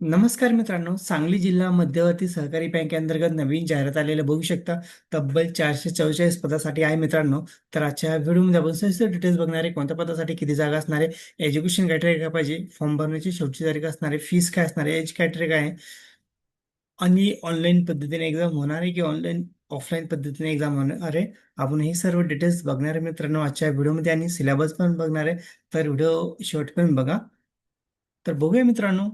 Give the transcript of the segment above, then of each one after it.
नमस्कार मित्रांनो, सांगली जिल्हा मध्यवर्ती सहकारी बँकेअंतर्गत नवीन जाहिरात आलेलं बघू शकता. तब्बल 444 पदासाठी आहे मित्रांनो. तर आजच्या व्हिडिओमध्ये आपण सविस्तर डिटेल्स बघणार आहे. कोणत्या पदासाठी किती जागा असणार आहे, एज्युकेशन क्रायटेरिया काय पाहिजे, फॉर्म भरण्याची शेवटची तारीख असणार आहे, फीस काय असणार आहे, एज क्रायटेरिया काय आहे आणि ऑनलाईन पद्धतीने एक्झाम होणार आहे की ऑनलाईन ऑफलाईन पद्धतीने एक्झाम होणार आहे. आपण हे सर्व डिटेल्स बघणार आहे मित्रांनो आजच्या व्हिडिओमध्ये आणि सिलेबस पण बघणार आहे. तर व्हिडिओ शेवटपर्यंत बघा. तर बघूया मित्रांनो,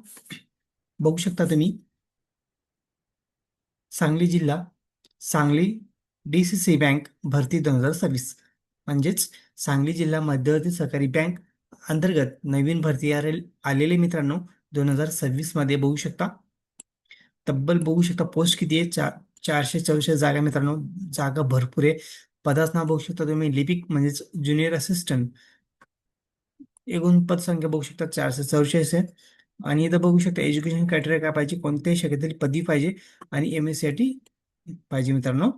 बघू शकता तुम्ही सांगली जिल्हा, सांगली DCC बँक भरती 2026 म्हणजेच सांगली जिल्हा मध्यवर्ती सहकारी बँक अंतर्गत नवीन भरती आलेले मित्रांनो 2026 मध्ये बघू शकता. तब्बल बघू शकता पोस्ट किती आहे, 444 जागा मित्रांनो. जागा भरपूर आहे. पदाचं नाव बघू शकता तुम्ही, लिपिक म्हणजेच ज्युनियर असिस्टंट. एकूण पदसंख्या बघू शकता 444 आहे. आणि इथं बघू शकता एज्युकेशन क्रायटेरिया काय पाहिजे, कोणत्याही शाखेतील पदवी पाहिजे आणि MSc पाहिजे मित्रांनो.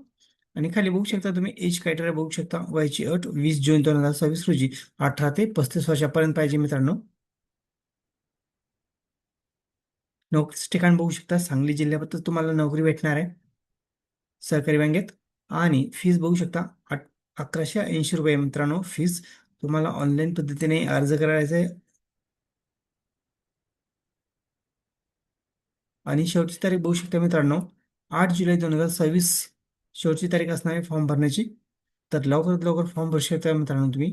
आणि खाली बघू शकता तुम्ही एज क्रायटेरिया बघू शकता. वयाची अट 20 जून 2026 रोजी 18 ते 35 वर्षापर्यंत पाहिजे मित्रांनो. नोकरीचं ठिकाण बघू शकता, सांगली जिल्ह्याबद्दल तुम्हाला नोकरी भेटणार आहे सहकारी बँकेत. आणि फीस बघू शकता, 1180 रुपये मित्रांनो फीस. तुम्हाला ऑनलाईन पद्धतीने अर्ज करायचा आहे आणि शेवटची तारीख बघू शकता मित्रांनो 8 जुलै 2026 शेवटची तारीख असणार आहे फॉर्म भरण्याची. तर लवकरात लवकर फॉर्म भरू शकता मित्रांनो तुम्ही.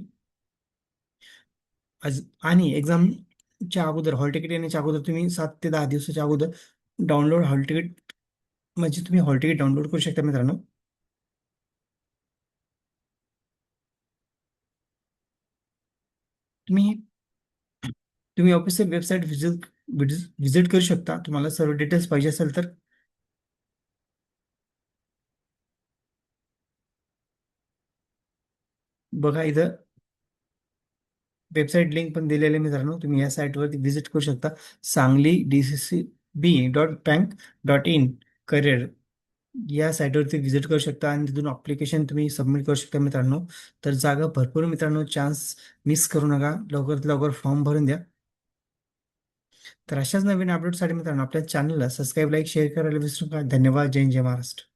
आणि एक्झामच्या अगोदर हॉल तिकीट येण्याच्या अगोदर तुम्ही 7 ते 10 दिवसाच्या अगोदर डाउनलोड हॉल तिकीट म्हणजे तुम्ही हॉल तिकीट डाउनलोड करू शकता मित्रांनो. तुम्ही तुम्ही ऑफिसची वेबसाईट व्हिजिट करू शकता तुम्हाला सर्व डिटेल्स पाहिजे असेल तर. बघा इथं वेबसाईट लिंक पण दिलेली आहे मित्रांनो, तुम्ही या साईटवरती व्हिजिट करू शकता. सांगली DCCB.bank.in करिअर या साईटवरती व्हिजिट करू शकता आणि तिथून अप्लिकेशन तुम्ही सबमिट करू शकता मित्रांनो. तर जागा भरपूर मित्रांनो, चान्स मिस करू नका, लवकरात लवकर फॉर्म भरून द्या. तर अशाच नवीन अपडेटसाठी मित्रांनो आपल्या चॅनलला सबस्क्राईब, लाईक, शेअर करायला विसरू नका. धन्यवाद. जय हिंद, जय महाराष्ट्र.